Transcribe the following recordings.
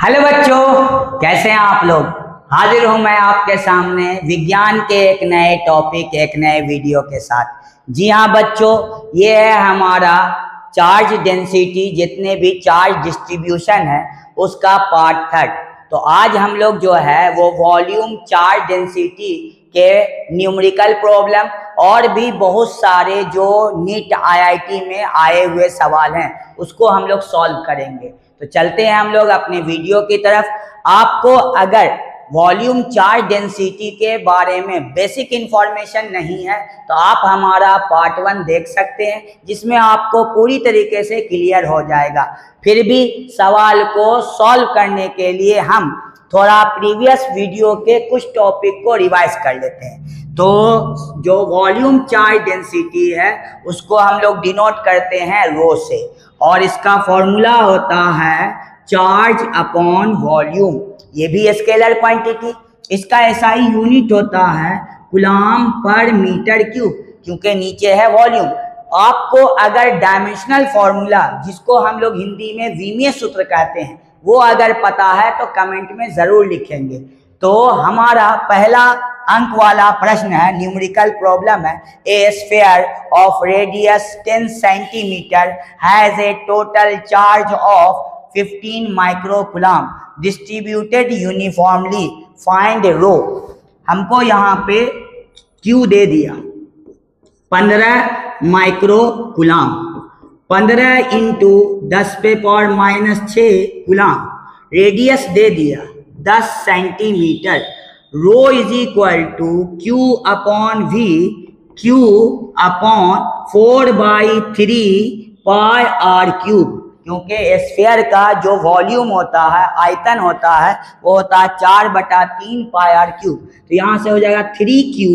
Hello बच्चों, कैसे हैं आप लोग। हाजिर हूं मैं आपके सामने विज्ञान के एक नए टॉपिक, एक नए वीडियो के साथ। जी हाँ बच्चों, ये है हमारा चार्ज डेंसिटी, जितने भी चार्ज डिस्ट्रीब्यूशन है उसका पार्ट 3। तो आज हम लोग जो है वो वॉल्यूम चार्ज डेंसिटी के न्यूमेरिकल प्रॉब्लम और भी बहुत सारे जो नीट आईआईटी में आए हुए सवाल हैं उसको हम लोग सॉल्व करेंगे। तो चलते हैं हम लोग अपने वीडियो की तरफ। आपको अगर वॉल्यूम चार्ज डेंसिटी के बारे में बेसिक इंफॉर्मेशन नहीं है तो आप हमारा पार्ट 1 देख सकते हैं, जिसमें आपको पूरी तरीके से क्लियर हो जाएगा। फिर भी सवाल को सॉल्व करने के लिए हम थोड़ा प्रीवियस वीडियो के कुछ टॉपिक को रिवाइज कर लेते हैं। तो जो वॉल्यूम चार्ज डेंसिटी है उसको हम लोग डिनोट करते हैं रो से, और इसका फॉर्मूला होता है चार्ज अपॉन वॉल्यूम। ये भी स्केलर क्वांटिटी, इसका एसआई यूनिट होता है कूलम्ब पर मीटर क्यूब, क्योंकि नीचे है वॉल्यूम। आपको अगर डायमेंशनल फॉर्मूला, जिसको हम लोग हिंदी में विमीय सूत्र कहते हैं, वो अगर पता है तो कमेंट में जरूर लिखेंगे। तो हमारा पहला अंक वाला प्रश्न है, न्यूमेरिकल प्रॉब्लम है। A sphere of radius 10 centimetre has a total charge of 15 microcoulomb distributed uniformly, find rho. हमको यहाँ पे क्यू दे दिया 15 माइक्रोकूलम्ब, 15 इंटू 10⁻⁻6 कूलम्ब। रेडियस दे दिया 10 centimetre. Rho is equal to Q upon V, Q upon 4/3 pi R cube, क्योंकि sphere का जो वॉल्यूम होता है, आयतन होता है, वो होता है 4/3 पाई आर क्यूब। तो यहाँ से हो जाएगा 3Q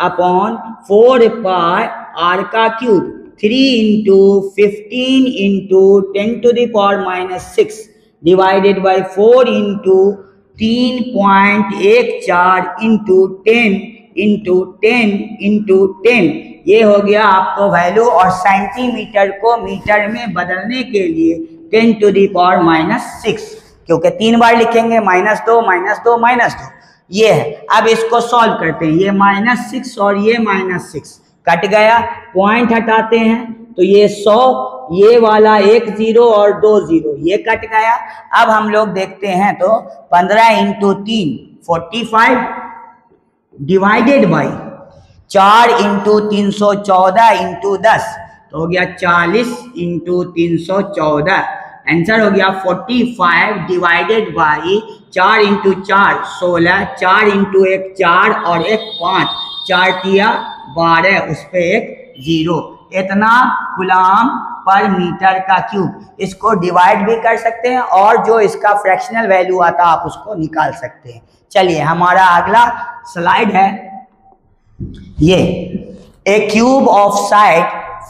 अपॉन 4 पाई आर का cube. 3 into 15 into 10⁻⁻6 divided by 4 into 3.14 into 10 into 10 into 10। ये हो गया आपको वैल्यू, और सेंटीमीटर को मीटर में बदलने के लिए 10⁻⁻6, क्योंकि 3 बार लिखेंगे -2 -2 -2। ये है। अब इसको सॉल्व करते हैं। ये -6 और ये -6 कट गया, पॉइंट हटाते हैं तो ये 100, ये वाला 1 0 और 2 0, ये कट गया। अब हम लोग देखते हैं तो 15 into 3 45 divided by 4 into 314 into 10, तो हो गया 40 इंटू 314। आंसर हो गया 45 डिवाइडेड बाई 4 इंटू 4 16, 4 इंटू 1 4 और 1 5, 4 तिया 12, उस पर 1 0। इतना कूलम्ब पर मीटर का क्यूब। इसको डिवाइड भी कर सकते हैं और जो इसका फ्रैक्शनल वैल्यू आता है आप उसको निकाल सकते हैं। चलिए हमारा अगला स्लाइड है। ये a cube of side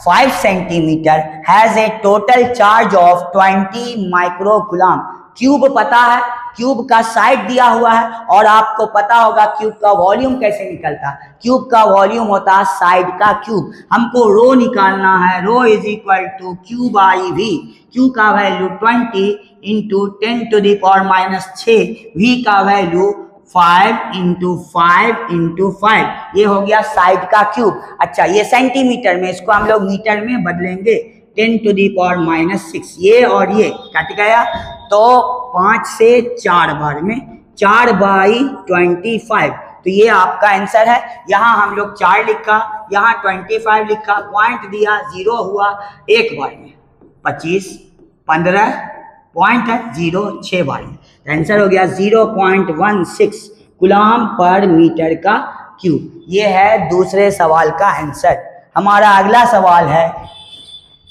5 centimetre has a total charge of 20 microcoulomb. Cube पता है, क्यूब का साइड दिया हुआ है, और आपको पता होगा क्यूब का वॉल्यूम कैसे निकलता है। क्यूब का वॉल्यूम होता है साइड का क्यूब। हमको रो निकालना है। Rho is equal to Q by V. Q का वैल्यू 20 इंटू 10⁻⁻6, वी का वैल्यू 5 इंटू 5 इंटू 5। ये हो गया साइड का क्यूब। अच्छा, ये सेंटीमीटर में, इसको हम लोग मीटर में बदलेंगे। 10⁻⁻6, ये और ये कट गया, तो 5 से 4 बार में 4/25। तो ये आपका आंसर है। यहाँ हम लोग 4 लिखा, यहाँ 25 लिखा, पॉइंट दिया, 0 हुआ, एक बार में 25 15 पॉइंट है 0 6 बार में। आंसर हो गया 0.16 कूलम्ब पर मीटर का क्यूब। ये है दूसरे सवाल का आंसर। हमारा अगला सवाल है,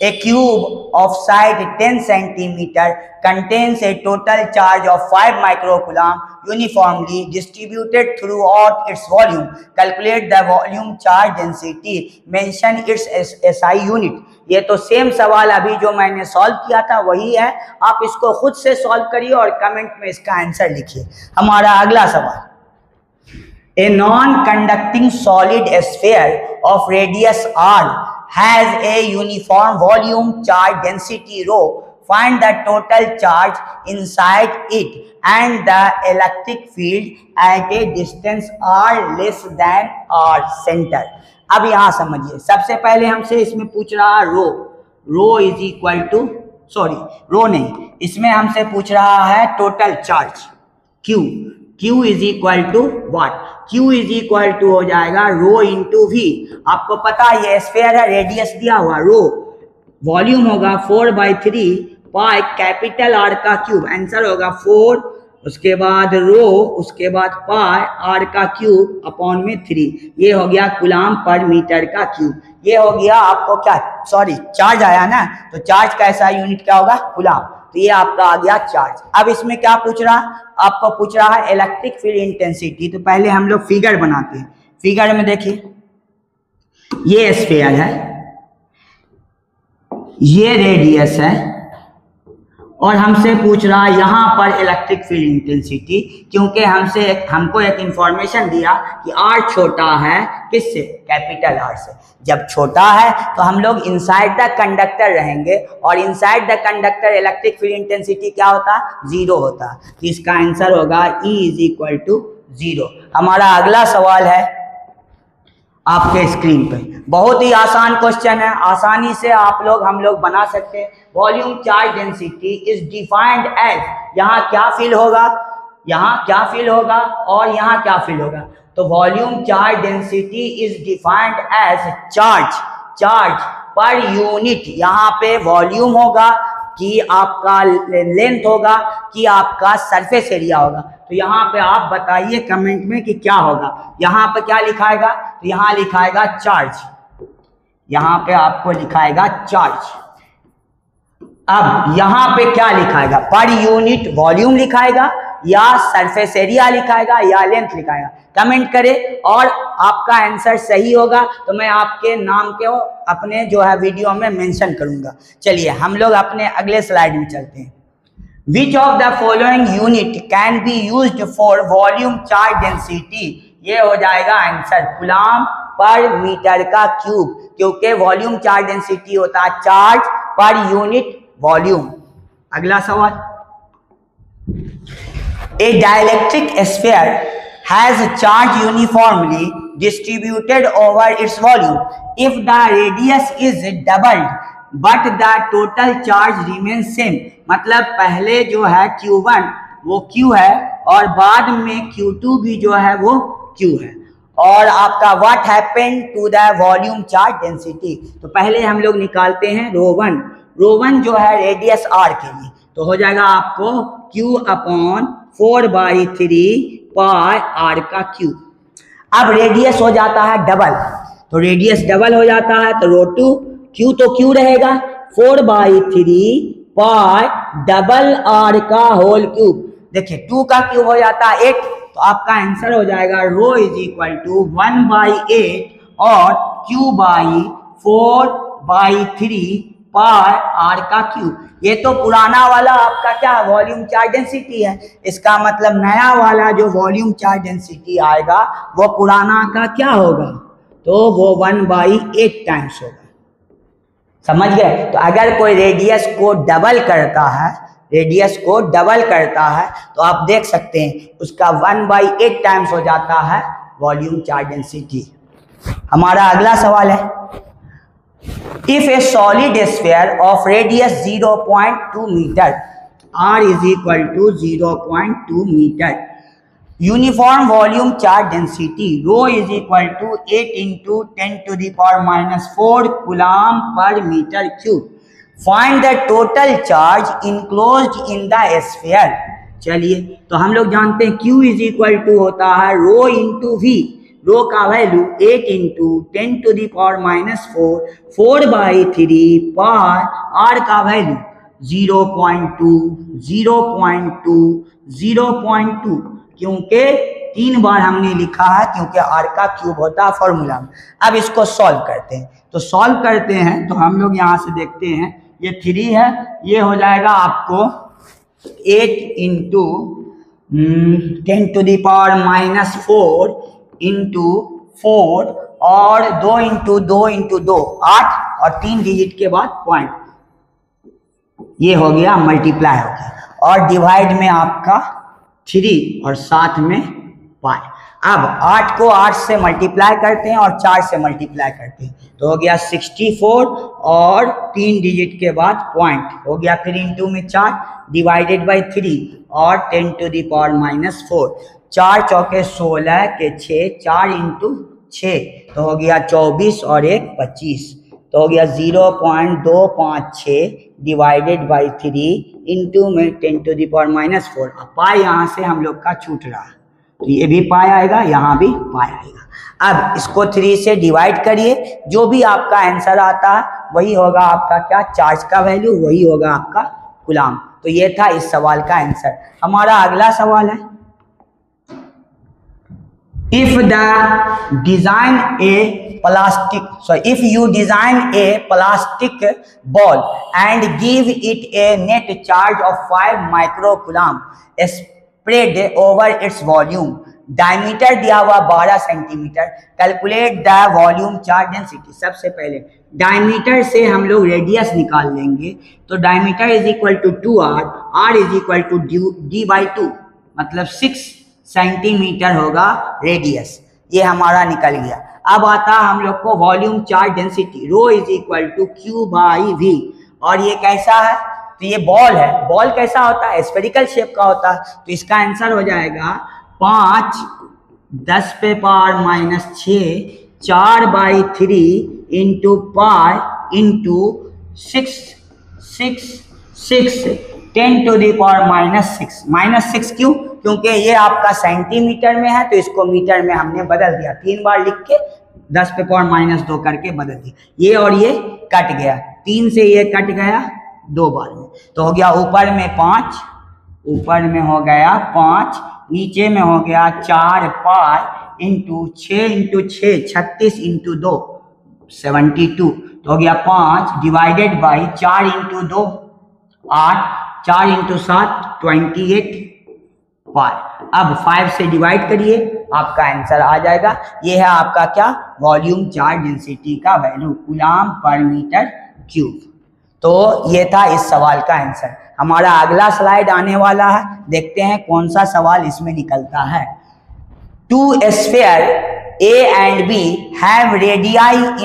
A cube of side 10 centimeter contains a total charge of 5 microcoulomb uniformly distributed throughout its volume. Calculate the volume charge density. Mention its SI unit. ये तो सेम सवाल अभी जो मैंने सॉल्व किया था वही है। आप इसको खुद से सॉल्व करिए और कमेंट में इसका आंसर लिखिए। हमारा अगला सवाल, A non-conducting solid sphere of radius r has a uniform volume charge density rho find the total charge inside it and the electric field at a distance r less than r center। अब यहां समझिए, सबसे पहले हमसे इसमें पूछ रहा rho is equal to, sorry rho नहीं, इसमें हमसे पूछ रहा है total charge Q is equal to what, Q is equal to हो जाएगा रो इंटू वी। आपको पता है ये स्फीयर है, रेडियस दिया हुआ रो, वॉल्यूम होगा 4/3 पाई कैपिटल आर का क्यूब, आंसर होगा 4, उसके बाद रो, उसके बाद पाई आर का क्यूब अपॉन में 3, ये हो गया कूलम पर मीटर का क्यूब। ये हो गया आपको क्या, सॉरी चार्ज आया ना, तो चार्ज का ऐसा यूनिट क्या होगा, कूलम, तो ये आपका आ गया चार्ज। अब इसमें क्या पूछ रहा, आपको पूछ रहा है इलेक्ट्रिक फील्ड इंटेंसिटी। तो पहले हम लोग फिगर बनाते हैं। फिगर में देखिए ये स्फीयर है, ये रेडियस है, और हमसे पूछ रहा है यहाँ पर इलेक्ट्रिक फील्ड इंटेंसिटी, क्योंकि हमको एक इंफॉर्मेशन दिया कि आर छोटा है किससे, कैपिटल आर से। जब छोटा है तो हम लोग इनसाइड द कंडक्टर रहेंगे, और inside the conductor electric field intensity क्या होता, 0 होता। तो इसका आंसर होगा E इज इक्वल टू 0। हमारा अगला सवाल है आपके स्क्रीन पे, बहुत ही आसान क्वेश्चन है, आसानी से हम लोग बना सकते हैं। Volume charge density is defined as, यहाँ क्या फील होगा, यहाँ क्या फील होगा और यहाँ क्या फील होगा। तो volume charge density is defined as charge per unit, यहाँ पे वॉल्यूम होगा कि आपका लेंथ होगा कि आपका सरफेस एरिया होगा। तो यहाँ पे आप बताइए कमेंट में कि क्या होगा, यहाँ पे क्या लिखाएगा, तो यहाँ लिखाएगा चार्ज, यहाँ पे आपको लिखाएगा चार्ज। अब यहाँ पे क्या लिखाएगा, पर यूनिट वॉल्यूम लिखाएगा या सरफेस एरिया लिखाएगा या लेंथ लिखाएगा, कमेंट करें। और आपका आंसर सही होगा तो मैं आपके नाम को अपने जो है वीडियो में मेंशन करूंगा। चलिए हम लोग अपने अगले स्लाइड में चलते हैं। Which of the following unit can be used for volume charge density? ये हो जाएगा आंसर कूलम पर मीटर का क्यूब, क्योंकि वॉल्यूम चार्ज डेंसिटी होता है चार्ज पर यूनिट वॉल्यूम। अगला सवाल, A dielectric sphere has charge uniformly distributed over its volume if the radius is doubled but the total charge remains same। मतलब पहले जो है Q1 वो Q है और बाद में Q2 भी जो है वो Q है। और आपका what happened to the volume charge density, तो पहले हम लोग निकालते हैं रो1 जो है रेडियस r के लिए, तो हो जाएगा आपको Q/4/3 पाई r का क्यूब। अब रेडियस हो जाता है डबल, तो रेडियस डबल हो जाता है तो रो2 Q तो Q रहेगा 4/3 पाई डबल r का होल क्यूब। देखिए 2 का क्यूब हो जाता है 8, तो आपका आंसर हो जाएगा रो इज इक्वल टू 1/8 और Q/4/3 पाई r का क्यूब। ये तो पुराना वाला आपका क्या वॉल्यूम चार्ज डेंसिटी है, इसका मतलब नया वाला जो वॉल्यूम चार्ज डेंसिटी आएगा वो पुराना का क्या होगा, तो वो 1/8 टाइम्स होगा। समझ गए। तो अगर कोई रेडियस को डबल करता है तो आप देख सकते हैं उसका 1/8 टाइम्स हो जाता है वॉल्यूम चार्ज डेंसिटी। हमारा अगला सवाल है, if a solid sphere of radius 0.2 metre, r is equal to 0.2 metre, uniform volume charge density rho is equal to 8 × 10⁻⁴ coulomb per metre cube, find the total charge enclosed in the sphere. चलिए तो हम लोग जानते हैं Q is equal to होता है rho into we, रो का value 8 × 10⁻⁴ 4/3 पाई r का वैल्यू 0.2 क्योंकि 3 बार हमने लिखा है क्योंकि r का क्यूब होता है फॉर्मूला में। अब इसको सॉल्व करते हैं, तो सॉल्व करते हैं तो हम लोग यहाँ से देखते हैं ये 3 है, ये हो जाएगा आपको 8 × 10⁻⁴ इंटू 4 और 2 × 2 × 2 8 और 3 डिजिट के बाद पॉइंट ये हो गया मल्टीप्लाई हो गया, और डिवाइड में आपका 3 और साथ में पाई। अब 8 को 8 से मल्टीप्लाई करते हैं और 4 से मल्टीप्लाई करते हैं, तो हो गया 64 और 3 डिजिट के बाद पॉइंट हो गया, फिर इंटू में 4 डिवाइडेड बाई 3 और 10 टू द पावर -4, 4 चौके 16 के 6, 4 इंटू 6 तो हो गया 24 और 1 25, तो हो गया 0.256 डिवाइडेड बाई 3 इंटू में 10 टू द पावर -4। अब पाई यहाँ से हम लोग का छूट रहा, तो ये भी पाई आएगा, यहाँ भी पाई आएगा। अब इसको 3 से डिवाइड करिए, जो भी आपका आंसर आता है वही होगा आपका क्या, चार्ज का वैल्यू, वही होगा आपका कूलाम। तो ये था इस सवाल का आंसर। हमारा अगला सवाल है, if you design a plastic ball and give it a net charge of 5 microcoulomb spread over its volume, diameter दिया हुआ 12 centimetre, calculate the volume charge density. सबसे पहले डायमीटर से हम लोग रेडियस निकाल लेंगे, तो diameter is equal to 2r, r is equal to d/2, मतलब 6 सेंटीमीटर होगा रेडियस, ये हमारा निकल गया। अब आता है हम लोग को volume charge density, rho is equal to Q/V, और ये कैसा है, तो ये बॉल है। बॉल कैसा होता है, स्फेरिकल शेप का होता है, तो इसका आंसर हो जाएगा 5 10 पे power -6 4/3 into pi into 6 10 to the power -6 क्यों, क्योंकि ये आपका सेंटीमीटर में है, तो इसको मीटर में हमने बदल दिया, 3 बार लिख के 10 पे पावर -2 करके बदल दिया, ये और ये कट गया, 3 से ये कट गया 2 बार में, तो हो गया ऊपर में 5, ऊपर में हो गया 5, नीचे में हो गया 4 पाई इंटू 6 36 इंटू 2 72, तो हो गया 5 डिवाइडेड बाई 4 इंटू 2 8, 4 इंटू 7 28 पाई। अब 5 से डिवाइड करिए, आपका आंसर आ जाएगा। ये है आपका क्या, वॉल्यूम चार्ज डेंसिटी का वैल्यू, कूलाम पर मीटर क्यूब। तो ये था इस सवाल का आंसर। हमारा अगला स्लाइड आने वाला है, देखते हैं कौन सा सवाल इसमें निकलता है। 2 sphere A and B have radii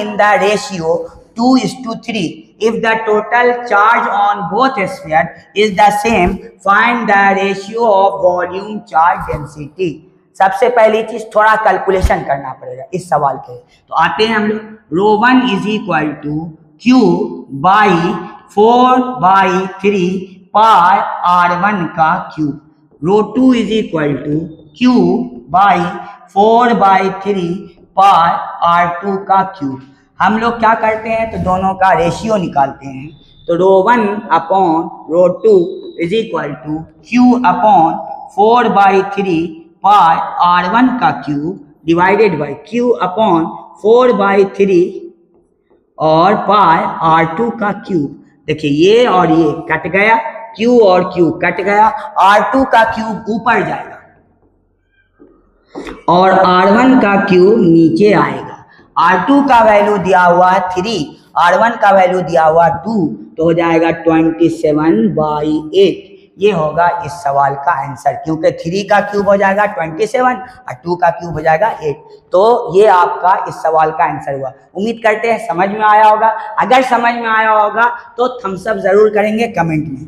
in the ratio 2:3. If the total charge on both spheres is the same, find the ratio of volume charge density. सबसे पहली चीज थोड़ा कैलकुलेशन करना पड़ेगा इस सवाल के, तो आते हैं हम लोग। ρ1 is equal to Q/4/3 pi R1 का cube, ρ2 is equal to Q/4/3 pi R2 का क्यूब। हम लोग क्या करते हैं, तो दोनों का रेशियो निकालते हैं, तो ρ1 upon ρ2 is equal to Q/4/3 pi R1 का क्यूब डिवाइडेड बाई Q/4/3 और पाई R2 का क्यूब। देखिए ये और ये कट गया, Q और Q कट गया, R2 का क्यूब ऊपर जाएगा और R1 का क्यूब नीचे आएगा। R2 का वैल्यू दिया हुआ है 3, R1 का वैल्यू दिया हुआ 2, तो हो जाएगा 27/8। ये होगा इस सवाल का आंसर, क्योंकि 3 का क्यूब हो जाएगा 27 और 2 का क्यूब हो जाएगा 8। तो ये आपका इस सवाल का आंसर हुआ। उम्मीद करते हैं समझ में आया होगा। अगर समझ में आया होगा तो थम्स अप जरूर करेंगे कमेंट में।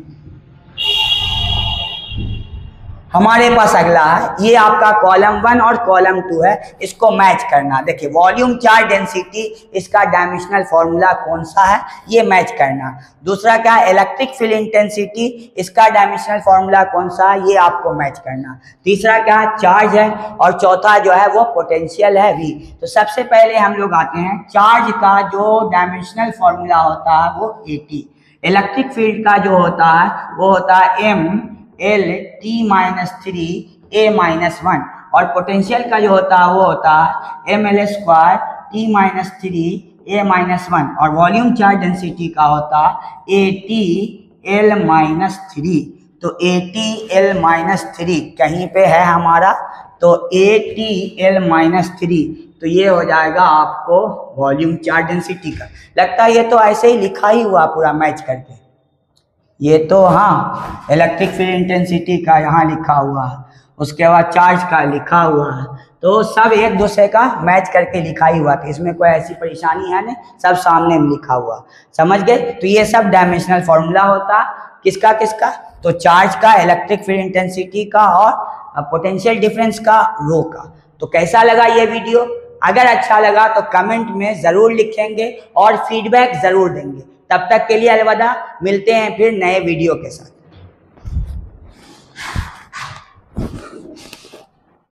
हमारे पास अगला है, ये आपका कॉलम 1 और कॉलम 2 है, इसको मैच करना। देखिए वॉल्यूम चार्ज डेंसिटी, इसका डायमेंशनल फॉर्मूला कौन सा है, ये मैच करना। दूसरा क्या है, इलेक्ट्रिक फील्ड इंटेंसिटी, इसका डायमेंशनल फॉर्मूला कौन सा है, ये आपको मैच करना। तीसरा क्या है, चार्ज है, और चौथा जो है वो पोटेंशियल है V। तो सबसे पहले हम लोग आते हैं, चार्ज का जो डायमेंशनल फॉर्मूला होता है वो AT, इलेक्ट्रिक फील्ड का जो होता है वो होता है ML_T-3A-1, और पोटेंशियल का जो होता है वो होता है ML²T-3A-1, और वॉल्यूम चार्ज डेंसिटी का होता है ATL-3। तो ATL-3 कहीं पे है हमारा, तो ATL-3, तो ये हो जाएगा आपको वॉल्यूम चार्ज डेंसिटी का। लगता है ये तो ऐसे ही लिखा ही हुआ पूरा मैच करके, ये तो हाँ इलेक्ट्रिक फील्ड इंटेंसिटी का यहाँ लिखा हुआ है, उसके बाद चार्ज का लिखा हुआ है, तो सब एक दूसरे का मैच करके लिखा ही हुआ था, इसमें कोई ऐसी परेशानी है नहीं, सब सामने में लिखा हुआ, समझ गए। तो ये सब डायमेंशनल फॉर्मूला होता किसका किसका, तो चार्ज का, इलेक्ट्रिक फील्ड इंटेंसिटी का और पोटेंशियल डिफरेंस का, रो का। तो कैसा लगा ये वीडियो? अगर अच्छा लगा तो कमेंट में ज़रूर लिखेंगे और फीडबैक ज़रूर देंगे। तब तक के लिए अलविदा, मिलते हैं फिर नए वीडियो के साथ।